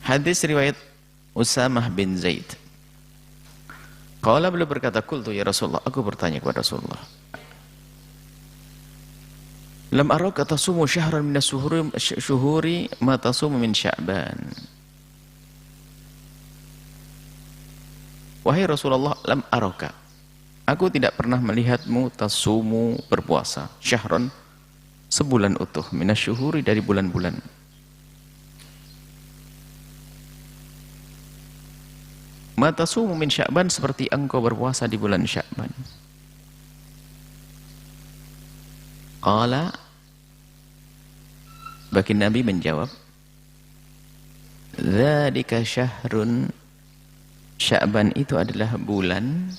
Hadis riwayat Usamah bin Zaid. Qala, beliau berkata, qultu ya Rasulullah, aku bertanya kepada Rasulullah, lam araka tasumu syahran min syuhuri ma tasumu min Sya'ban. Wahai Rasulullah, lam araka, aku tidak pernah melihatmu tasumu berpuasa syahran sebulan utuh minasyuhuri dari bulan-bulan. Ma tasumu min Sya'ban, seperti engkau berpuasa di bulan Sya'ban. Qala, baginda Nabi menjawab, dzalika syahrun, Sya'ban itu adalah bulan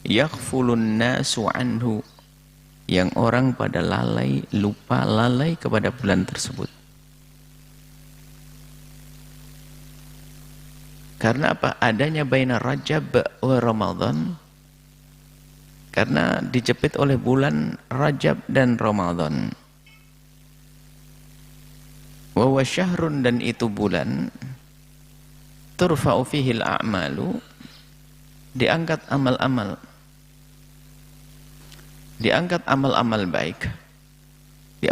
yaghfulun nasu anhu, yang orang pada lalai, lupa, lalai kepada bulan tersebut. Karena apa? Adanya baina Rajab wa Ramadan, karena dijepit oleh bulan Rajab dan Ramadan. Wa huwa syahrun, dan itu bulan turfa'u fihi al-a'malu, diangkat amal-amal, diangkat amal-amal baik,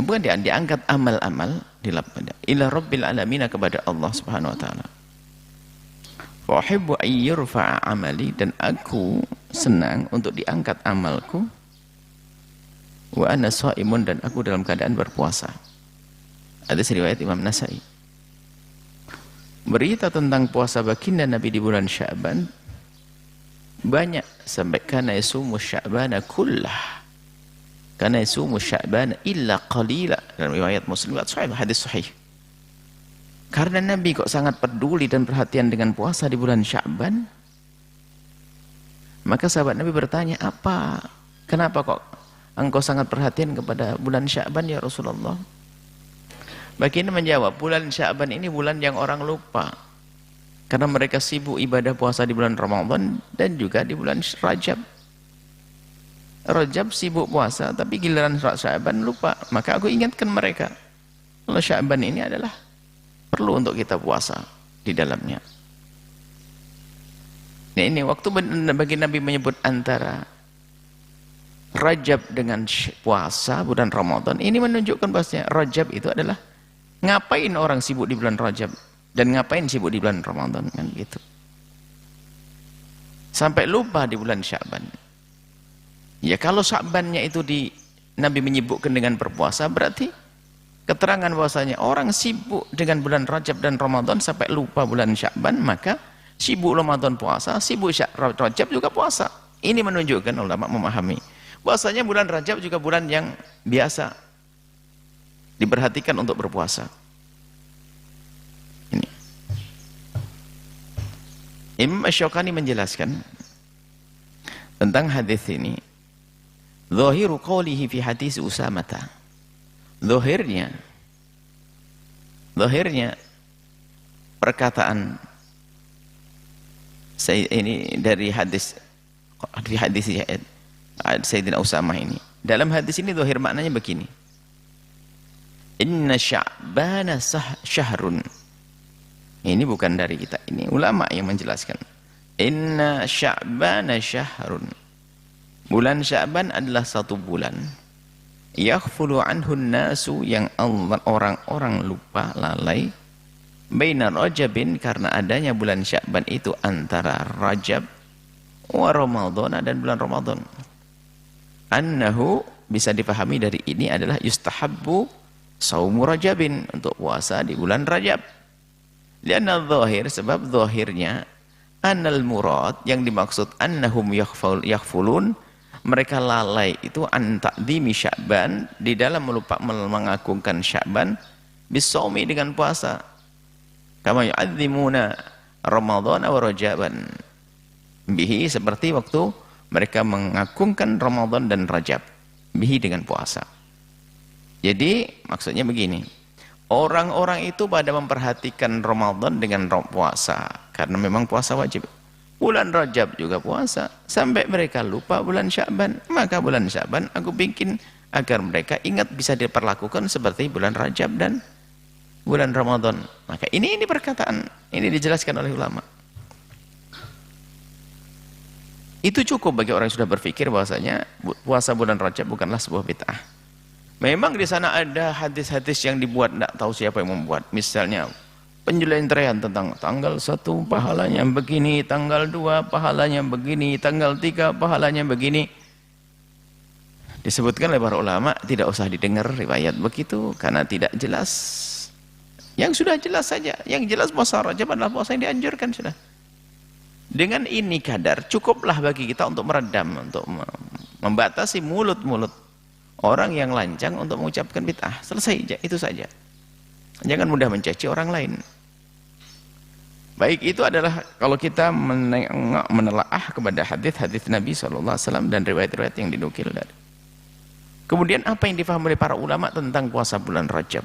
bukan diangkat amal-amal ila rabbil alamin, kepada Allah subhanahu wa ta'ala. Wa uhibbu an yurfa'a amali, dan aku senang untuk diangkat amalku. Wa ana shaimun, dan aku dalam keadaan berpuasa. Hadis riwayat Imam Nasai. Berita tentang puasa baginda Nabi di bulan Sya'ban banyak, sampai kana yasumu Sya'bana kullah, kana yasumu Sya'bana illa qalila, dalam riwayat Muslim, hadis sahih. Karena Nabi kok sangat peduli dan perhatian dengan puasa di bulan Sya'ban, maka sahabat Nabi bertanya, kenapa kok engkau sangat perhatian kepada bulan Sya'ban ya Rasulullah? Baginda menjawab, bulan Sya'ban ini bulan yang orang lupa, karena mereka sibuk ibadah puasa di bulan Ramadan dan juga di bulan Rajab. Rajab sibuk puasa, tapi giliran Sya'ban lupa. Maka aku ingatkan mereka, kalau Sya'ban ini adalah perlu untuk kita puasa di dalamnya. Nah, ini waktu bagi Nabi menyebut antara Rajab dengan puasa bulan Ramadan, ini menunjukkan bahwasanya Rajab itu adalah ngapain orang sibuk di bulan Rajab dan ngapain sibuk di bulan Ramadan, kan gitu. Sampai lupa di bulan Sya'ban. Ya kalau Sya'bannya itu Nabi menyibukkan dengan berpuasa, berarti keterangan bahwasanya orang sibuk dengan bulan Rajab dan Ramadan sampai lupa bulan Sya'ban, maka sibuk Ramadan puasa, sibuk Rajab juga puasa. Ini menunjukkan, ulama memahami bahwasanya bulan Rajab juga bulan yang biasa diperhatikan untuk berpuasa. Ini Imam Asy-Syaukani menjelaskan tentang hadis ini. Zahiru qawlihi fi hadis Usamah, Zahirnya perkataan ini dari hadis Sayyidina Usamah ini. Dalam hadis ini zahir maknanya begini. Inna Sya'bana syahrun. Ini bukan dari kita, ini ulama yang menjelaskan. Inna Sya'bana syahrun. Bulan Sya'ban adalah satu bulan. Yaghfulu anhun nasu, yang orang-orang lupa, lalai, baina Rajabin, karena adanya bulan Sya'ban itu antara Rajab wa Ramadhan, dan bulan Ramadan. Annahu, bisa dipahami dari ini adalah yustahabbu saumu Rajabin, untuk puasa di bulan Rajab. Lianna zahir, sebab zahirnya annal murad, yang dimaksud annahum yaghfulun, mereka lalai itu an ta'dhimi Sya'ban, di dalam mengagungkan Sya'ban, bisaumi, dengan puasa. Kama yu'adzimuna Ramadhan wa Rajaban bihi, seperti waktu mereka mengagungkan Ramadan dan Rajab, bihi, dengan puasa. Jadi maksudnya begini, orang-orang itu pada memperhatikan Ramadan dengan puasa, karena memang puasa wajib. Bulan Rajab juga puasa, sampai mereka lupa bulan Sya'ban. Maka bulan Sya'ban aku bikin agar mereka ingat, bisa diperlakukan seperti bulan Rajab dan bulan Ramadan. Maka ini perkataan, ini dijelaskan oleh ulama. Itu cukup bagi orang yang sudah berpikir bahwasanya puasa bulan Rajab bukanlah sebuah bid'ah. Memang di sana ada hadis-hadis yang dibuat, tidak tahu siapa yang membuat. Misalnya penjelentrean tentang tanggal 1 pahalanya begini, tanggal 2 pahalanya begini, tanggal 3 pahalanya begini. Disebutkan oleh para ulama, tidak usah didengar riwayat begitu karena tidak jelas. Yang sudah jelas saja, yang jelas puasa Rajab adalah puasa yang dianjurkan sudah. Dengan ini kadar cukuplah bagi kita untuk meredam, untuk membatasi mulut-mulut orang yang lancang untuk mengucapkan bid'ah. Selesai, itu saja. Jangan mudah mencaci orang lain. Baik, itu adalah kalau kita menelaah kepada hadis-hadis Nabi SAW dan riwayat-riwayat yang dinukil dari. Kemudian apa yang difahami oleh para ulama tentang puasa bulan Rajab?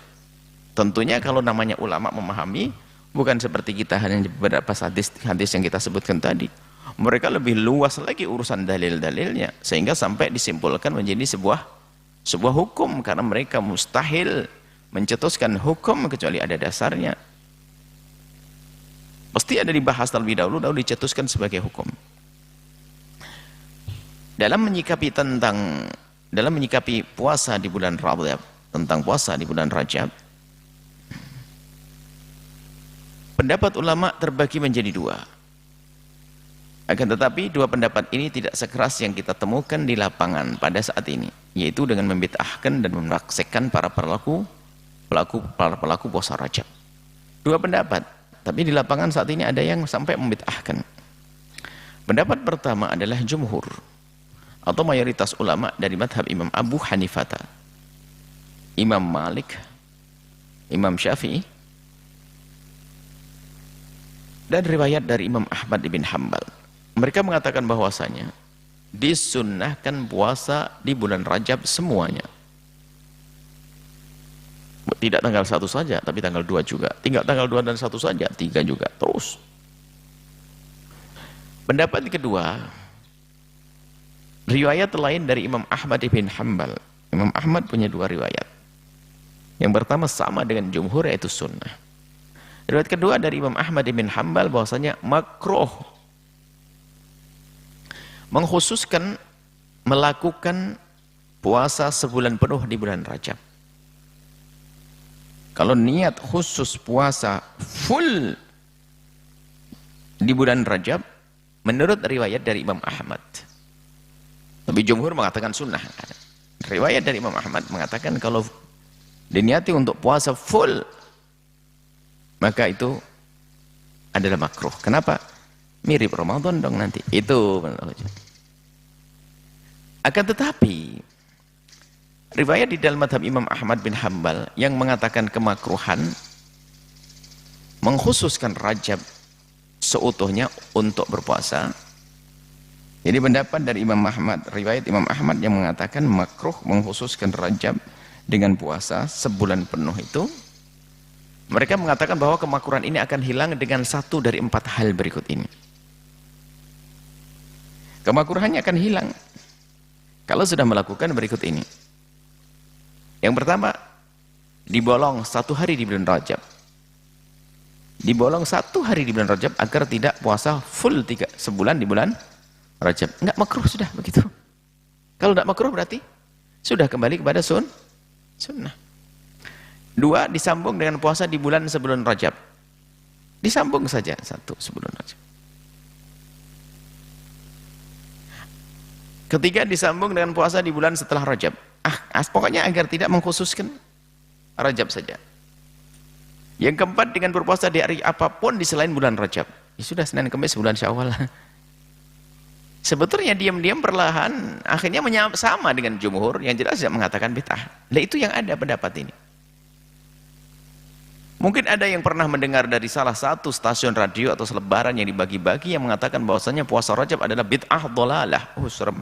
Tentunya kalau namanya ulama memahami, bukan seperti kita hanya beberapa hadis yang kita sebutkan tadi. Mereka lebih luas lagi urusan dalil-dalilnya, sehingga sampai disimpulkan menjadi sebuah hukum, karena mereka mustahil mencetuskan hukum kecuali ada dasarnya. Pasti ada dibahas terlebih dahulu, lalu dicetuskan sebagai hukum. Dalam menyikapi puasa di bulan Rajab, tentang puasa di bulan Rajab, pendapat ulama terbagi menjadi dua. Akan tetapi dua pendapat ini tidak sekeras yang kita temukan di lapangan pada saat ini, yaitu dengan membid'ahkan dan memaksakan para pelaku puasa Rajab. Dua pendapat, tapi di lapangan saat ini ada yang sampai membid'ahkan. Pendapat pertama adalah jumhur atau mayoritas ulama dari madhab Imam Abu Hanifah, Imam Malik, Imam Syafi'i, dan riwayat dari Imam Ahmad bin Hanbal. Mereka mengatakan bahwasanya disunnahkan puasa di bulan Rajab semuanya. Tidak tanggal 1 saja, tapi tanggal 2 juga. Tidak tanggal 2 dan 1 saja, 3 juga. Terus. Pendapat kedua, riwayat lain dari Imam Ahmad bin Hanbal. Imam Ahmad punya dua riwayat. Yang pertama sama dengan jumhur, yaitu sunnah. Riwayat kedua dari Imam Ahmad bin Hanbal bahwasanya makruh mengkhususkan melakukan puasa sebulan penuh di bulan Rajab. Kalau niat khusus puasa full di bulan Rajab, menurut riwayat dari Imam Ahmad. Tapi jumhur mengatakan sunnah. Riwayat dari Imam Ahmad mengatakan kalau diniati untuk puasa full, maka itu adalah makruh. Kenapa? Mirip Ramadan dong nanti. Itu akan tetapi riwayat di dalam madhab Imam Ahmad bin Hanbal yang mengatakan kemakruhan mengkhususkan Rajab seutuhnya untuk berpuasa. Jadi pendapat dari Imam Ahmad, riwayat Imam Ahmad yang mengatakan makruh mengkhususkan Rajab dengan puasa sebulan penuh itu, mereka mengatakan bahwa kemakruhan ini akan hilang dengan satu dari 4 hal berikut ini. Kemakruhannya akan hilang kalau sudah melakukan berikut ini. Yang pertama, dibolong 1 hari di bulan Rajab. Dibolong 1 hari di bulan Rajab agar tidak puasa full sebulan di bulan Rajab. Enggak makruh sudah begitu. Kalau enggak makruh berarti sudah kembali kepada sunnah. 2, disambung dengan puasa di bulan sebelum Rajab. Disambung saja 1 sebelum Rajab. 3, disambung dengan puasa di bulan setelah Rajab. Pokoknya agar tidak mengkhususkan Rajab saja. Yang 4, dengan berpuasa di hari apapun di selain bulan Rajab. Ya sudah, Senin Kamis bulan Syawal. Sebetulnya diam-diam perlahan akhirnya sama dengan jumhur yang jelas tidak mengatakan bid'ah. Nah, itu yang ada pendapat ini. Mungkin ada yang pernah mendengar dari salah satu stasiun radio atau selebaran yang dibagi-bagi yang mengatakan bahwasanya puasa Rajab adalah bid'ah dhalalah. Serem.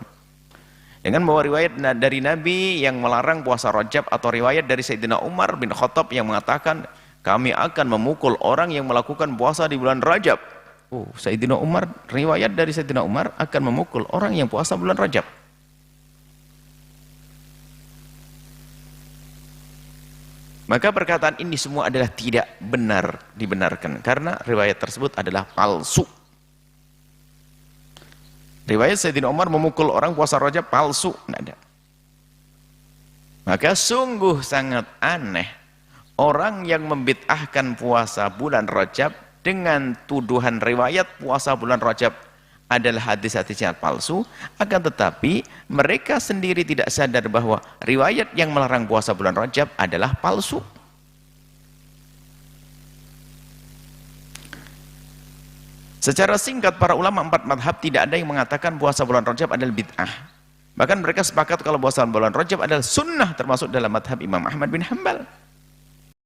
Dengan membawa riwayat dari Nabi yang melarang puasa Rajab atau riwayat dari Sayyidina Umar bin Khattab yang mengatakan kami akan memukul orang yang melakukan puasa di bulan Rajab. Sayyidina Umar, riwayat dari Sayyidina Umar akan memukul orang yang puasa bulan Rajab. Maka perkataan ini semua adalah tidak benar dibenarkan karena riwayat tersebut adalah palsu. Riwayat Sayyidina Umar memukul orang puasa Rajab palsu, tidak ada. Maka sungguh sangat aneh orang yang membid'ahkan puasa bulan Rajab dengan tuduhan riwayat puasa bulan Rajab adalah hadis-hadis yang palsu, akan tetapi mereka sendiri tidak sadar bahwa riwayat yang melarang puasa bulan Rajab adalah palsu. Secara singkat, para ulama 4 madhab tidak ada yang mengatakan puasa bulan Rajab adalah bid'ah. Bahkan mereka sepakat kalau puasa bulan Rajab adalah sunnah, termasuk dalam madhab Imam Ahmad bin Hanbal.